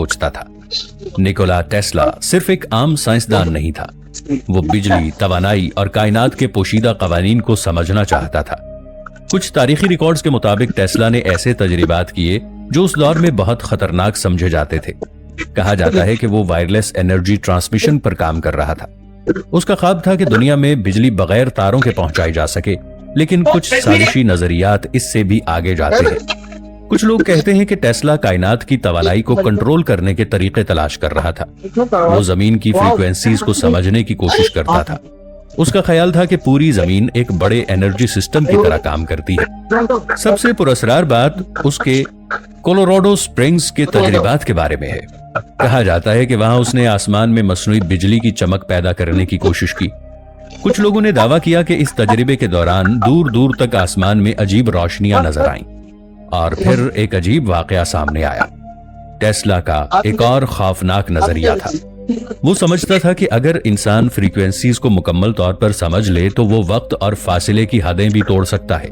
सोचता था। Nikola Tesla सिर्फ एक आम साइंसदान नहीं था, वो बिजली, तवानाई और कायनात के पोशीदा कवानीन को समझना चाहता था। कुछ तारीखी रिकॉर्ड्स के मुताबिक टेस्ला ने ऐसे तजर्बात किए जो उस दौर में बहुत खतरनाक समझे जाते थे। कहा जाता है कि वो वायरलेस एनर्जी ट्रांसमिशन पर काम कर रहा था। उसका ख्वाब था कि दुनिया में बिजली बगैर तारों के पहुंचाई जा सके, लेकिन कुछ साजिशी नजरियात इससे भी आगे जाते हैं। कुछ लोग कहते हैं कि टेस्ला कायनात की तवानाई को कंट्रोल करने के तरीके तलाश कर रहा था। वो जमीन की फ्रीक्वेंसीज को समझने की कोशिश करता था। उसका ख्याल था कि पूरी जमीन एक बड़े एनर्जी सिस्टम की तरह काम करती है। सबसे पुरअसरार बात उसके कोलोराडो स्प्रिंग्स के तजर्बात के बारे में है। कहा जाता है कि वहां उसने आसमान में मसनूई बिजली की चमक पैदा करने की कोशिश की। कुछ लोगों ने दावा किया कि इस तजर्बे के दौरान दूर दूर तक आसमान में अजीब रोशनियां नजर आईं और फिर एक अजीब वाकया सामने आया। टेस्ला का एक और खौफनाक नजरिया था। वो समझता था कि अगर इंसान फ्रीक्वेंसीज को मुकम्मल तौर पर समझ ले तो वो वक्त और फासिले की हदें भी तोड़ सकता है।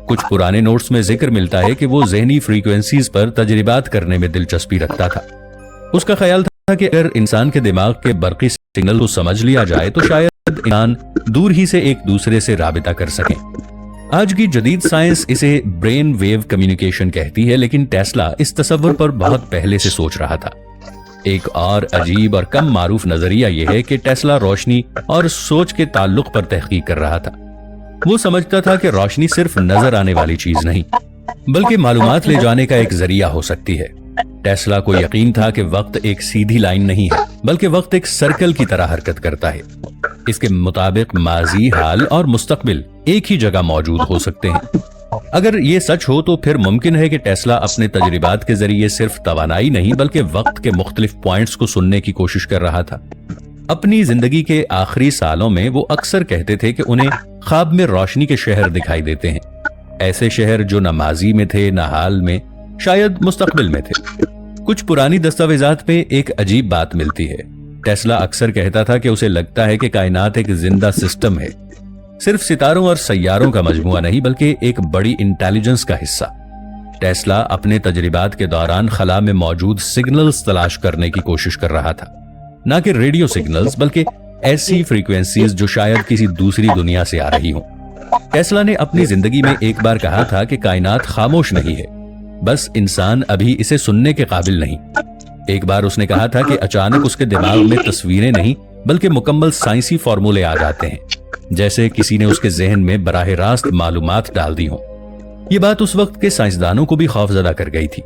कुछ पुराने नोट्स में जिक्र मिलता है कि वो ज़हनी फ्रीक्वेंसीज पर तजर्बात करने में दिलचस्पी रखता था। उसका ख्याल था कि अगर इंसान के दिमाग के बरकी सिग्नल को समझ लिया जाए तो शायद इंसान दूर ही से एक दूसरे से राबिता कर सकें। आज की जदीद साइंस इसे ब्रेन वेव कम्युनिकेशन कहती है, लेकिन टेस्ला इस तस्वर पर बहुत पहले से सोच रहा था। एक और अजीब और कम मारूफ नजरिया यह है कि टेस्ला रोशनी और सोच के ताल्लुक पर तहकीक कर रहा था। वो समझता था कि रोशनी सिर्फ नजर आने वाली चीज नहीं, बल्कि मालूमात ले जाने का एक जरिया हो सकती है। टेस्ला को यकीन था कि वक्त एक सीधी लाइन नहीं है, बल्कि वक्त एक सर्कल की तरह हरकत करता है। इसके मुताबिक माजी, हाल और मुस्तकबिल एक ही जगह मौजूद हो सकते हैं। अगर ये सच हो तो फिर मुमकिन है कि टेस्ला अपने तजर्बात के जरिए सिर्फ तवानाई नहीं बल्कि वक्त के मुख्तलिफ पॉइंट्स को सुनने की कोशिश कर रहा था। अपनी जिंदगी के आखिरी सालों में वो अक्सर कहते थे कि उन्हें ख्वाब में रोशनी के शहर दिखाई देते हैं, ऐसे शहर जो न माजी में थे, न हाल में, शायद मुस्तकबिल में थे। कुछ पुरानी दस्तावेजात में एक अजीब बात मिलती है। टेस्ला अक्सर कहता था कि उसे लगता है कि कायनात एक जिंदा सिस्टम है, सिर्फ सितारों और सैयारों का मजमुआ नहीं बल्कि एक बड़ी इंटेलिजेंस का हिस्सा। टेस्ला अपने तजर्बात के दौरान खला में मौजूद सिग्नल्स तलाश करने की कोशिश कर रहा था, न कि रेडियो सिग्नल्स बल्कि ऐसी फ्रीक्वेंसीज जो शायद किसी दूसरी दुनिया से आ रही हों। टेस्ला ने अपनी जिंदगी में एक बार कहा था कि कायनात खामोश नहीं है, बस इंसान अभी इसे सुनने के काबिल नहीं। एक बार उसने कहा था कि अचानक उसके दिमाग में तस्वीरें नहीं बल्कि मुकम्मल साइंसी फॉर्मूले आ जाते हैं, जैसे किसी ने उसके जहन में बराह रास्त मालूमात डाल दी हो। ये बात उस वक्त के साइंसदानों को भी खौफजदा कर गई थी।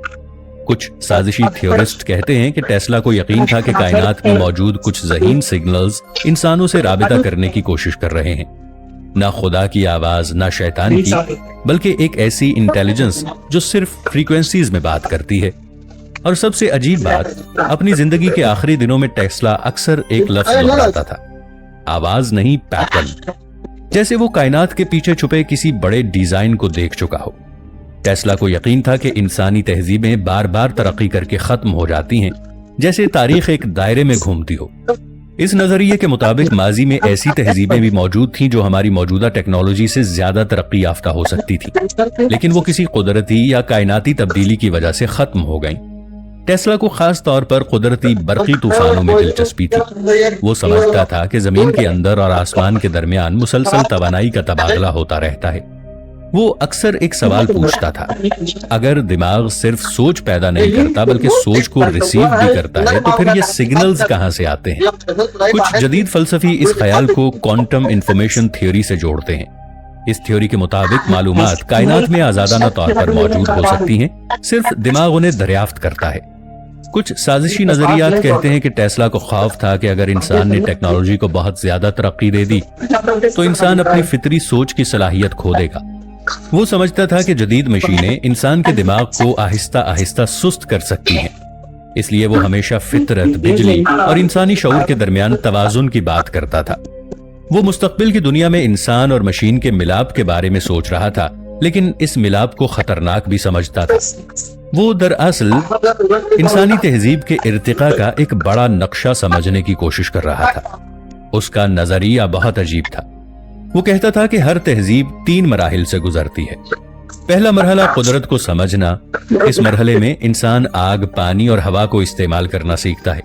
कुछ साजिशी थियोरिस्ट कहते हैं कि टेस्ला को यकीन था कि कायनात में मौजूद कुछ ज़हीन सिग्नल्स इंसानों से राबिता करने की कोशिश कर रहे हैं, ना खुदा की आवाज, ना शैतान की, बल्कि एक ऐसी इंटेलिजेंस जो सिर्फ फ्रीक्वेंसीज में बात करती है। और सबसे अजीब बात, अपनी जिंदगी के आखिरी दिनों में टेस्ला अक्सर एक लफ्ज दोहराता था, आवाज नहीं पैटर्न, जैसे वो कायनात के पीछे छुपे किसी बड़े डिजाइन को देख चुका हो। टेस्ला को यकीन था कि इंसानी तहजीबें बार बार तरक्की करके खत्म हो जाती हैं, जैसे तारीख एक दायरे में घूमती हो। इस नजरिए के मुताबिक माजी में ऐसी तहजीबें भी मौजूद थीं जो हमारी मौजूदा टेक्नोलॉजी से ज्यादा तरक्की याफ्ता हो सकती थी, लेकिन वो किसी कुदरती या कायनाती तब्दीली की वजह से खत्म हो गईं। टेस्ला को खास तौर पर कुदरती बरकी तूफानों में दिलचस्पी थी। वो समझता था कि जमीन के अंदर और आसमान के दरमियान मुसलसल तवानाई का तबादला होता रहता है। वो अक्सर एक सवाल पूछता था, अगर दिमाग सिर्फ सोच पैदा नहीं करता बल्कि सोच को रिसीव भी करता है तो फिर ये सिग्नल्स कहां से आते हैं? कुछ जदीद फलसफी इस ख्याल को क्वांटम इंफॉर्मेशन थ्योरी से जोड़ते हैं। इस थ्योरी के मुताबिक मालूमात कायनात में आजादाना तौर पर मौजूद हो सकती हैं, सिर्फ दिमाग उन्हें दरियाफ्त करता है। कुछ साजिशी नजरियात कहते हैं कि टेस्ला को खौफ था कि अगर इंसान ने टेक्नोलॉजी को बहुत ज्यादा तरक्की दे दी तो इंसान अपनी फितरी सोच की सलाहियत खो देगा। वो समझता था कि जदीद मशीनें इंसान के दिमाग को आहिस्ता आहिस्ता सुस्त कर सकती हैं, इसलिए वो हमेशा फितरत, बिजली और इंसानी शऊर के दरमियान तवाजुन की बात करता था। वो मुस्तकबिल की दुनिया में इंसान और मशीन के मिलाप के बारे में सोच रहा था, लेकिन इस मिलाप को खतरनाक भी समझता था। वो दरअसल इंसानी तहजीब के इर्तिका का एक बड़ा नक्शा समझने की कोशिश कर रहा था। उसका नजरिया बहुत अजीब था। वो कहता था कि हर तहजीब 3 मराहिल से गुजरती है। पहला मरहला कुदरत को समझना। इस मरहले में इंसान आग, पानी और हवा को इस्तेमाल करना सीखता है।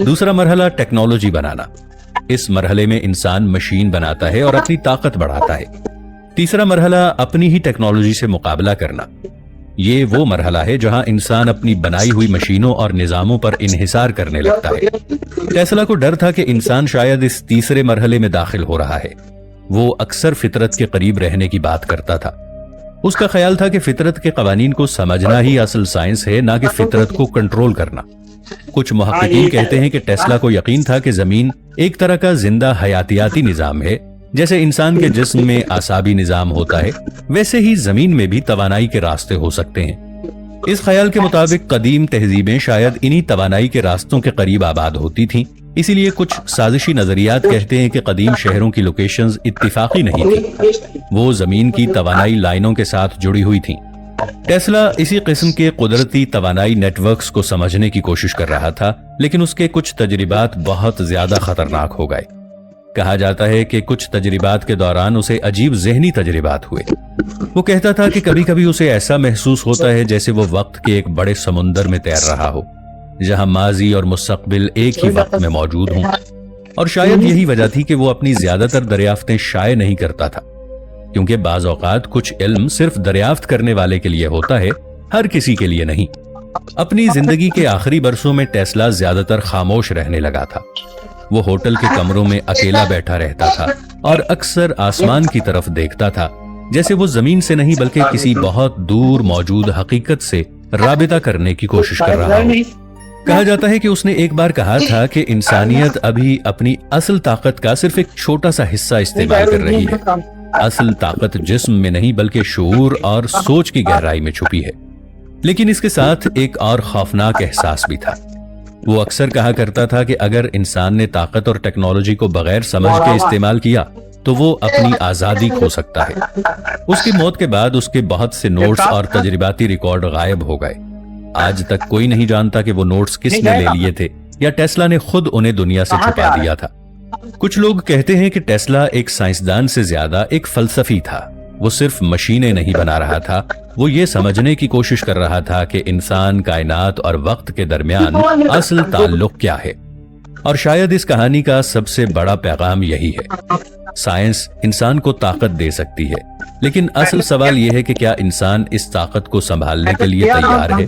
दूसरा मरहला टेक्नोलॉजी बनाना। इस मरहले में इंसान मशीन बनाता है और अपनी ताकत बढ़ाता है। तीसरा मरहला अपनी ही टेक्नोलॉजी से मुकाबला करना। ये वो मरहला है जहां इंसान अपनी बनाई हुई मशीनों और निजामों पर इन्हिसार करने लगता है। टेस्ला को डर था कि इंसान शायद इस तीसरे मरहले में दाखिल हो रहा है। वो अक्सर फितरत के करीब रहने की बात करता था। उसका ख्याल था कि फितरत के कवानीन को समझना ही असल साइंस है, ना कि फितरत को कंट्रोल करना। कुछ मुहक्किकीन कहते हैं कि टेस्ला को यकीन था कि जमीन एक तरह का जिंदा हयातियाती निजाम है। जैसे इंसान के जिस्म में आसाबी निजाम होता है, वैसे ही जमीन में भी तवानाई के रास्ते हो सकते हैं। इस ख्याल के मुताबिक कदीम तहजीबें शायद इन्हीं तवानाई के रास्तों के करीब आबाद होती थीं। इसीलिए कुछ साजिशी नजरियात कहते हैं कि कदीम शहरों की लोकेशंस इत्तिफाकी नहीं थी, वो जमीन की तवानाई लाइनों के साथ जुड़ी हुई थीं। टेस्ला इसी किस्म के कुदरती तवानाई नेटवर्क्स को समझने की कोशिश कर रहा था, लेकिन उसके कुछ तजरिबात बहुत ज्यादा खतरनाक हो गए। कहा जाता है कि कुछ तजरिबात के दौरान उसे अजीब ज़हनी तजरिबात हुए। वो कहता था कि कभी कभी उसे ऐसा महसूस होता है जैसे वो वक्त के एक बड़े समुंदर में तैर रहा हो, जहां माजी और मुस्तकबिल एक ही वक्त में मौजूद हों। और शायद यही वजह थी कि वो अपनी ज्यादातर दरियाफ्तें शाये नहीं करता था, क्योंकि बाज़ औक़ात कुछ इल्म सिर्फ दरियाफ्त करने वाले के लिए होता है, हर किसी के लिए नहीं। अपनी जिंदगी के आखिरी बरसों में टेस्ला ज्यादातर खामोश रहने लगा था। वो होटल के कमरों में अकेला बैठा रहता था और अक्सर आसमान की तरफ देखता था, जैसे वो जमीन से नहीं बल्कि किसी बहुत दूर मौजूद हकीकत से राबिता करने की कोशिश कर रहा हो। कहा जाता है कि उसने एक बार कहा था कि इंसानियत अभी अपनी असल ताकत का सिर्फ एक छोटा सा हिस्सा इस्तेमाल कर रही है। असल ताकत जिस्म में नहीं बल्कि शऊर और सोच की गहराई में छुपी है। लेकिन इसके साथ एक और खौफनाक एहसास भी था। वो अक्सर कहा करता था कि अगर इंसान ने ताकत और टेक्नोलॉजी को बगैर समझ के इस्तेमाल किया तो वो अपनी आजादी खो सकता है। उसकी मौत के बाद उसके बहुत से नोट्स और तजरिबाती रिकॉर्ड गायब हो गए। आज तक कोई नहीं जानता कि वो नोट्स किसने ले लिए थे या टेस्ला ने खुद उन्हें दुनिया से छुपा दिया था। कुछ लोग कहते हैं कि टेस्ला एक साइंसदान से ज्यादा एक फलसफी था। वो सिर्फ मशीनें नहीं बना रहा था, वो ये समझने की कोशिश कर रहा था कि इंसान, कायनात और वक्त के दरमियान असल ताल्लुक क्या है। और शायद इस कहानी का सबसे बड़ा पैगाम यही है, साइंस इंसान को ताकत दे सकती है, लेकिन असल सवाल यह है कि क्या इंसान इस ताकत को संभालने के लिए तैयार है।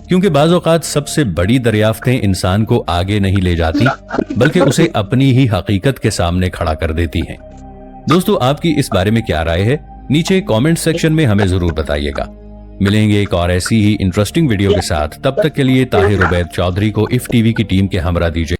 क्योंकि बाज़ औक़ात सबसे बड़ी दरियाफ्तें इंसान को आगे नहीं ले जाती, बल्कि उसे अपनी ही हकीकत के सामने खड़ा कर देती हैं। दोस्तों, आपकी इस बारे में क्या राय है? नीचे कमेंट सेक्शन में हमें जरूर बताइएगा। मिलेंगे एक और ऐसी ही इंटरेस्टिंग वीडियो के साथ। तब तक के लिए ताहिर उबैद चौधरी को इफ टीवी की टीम के हमरा दीजिए।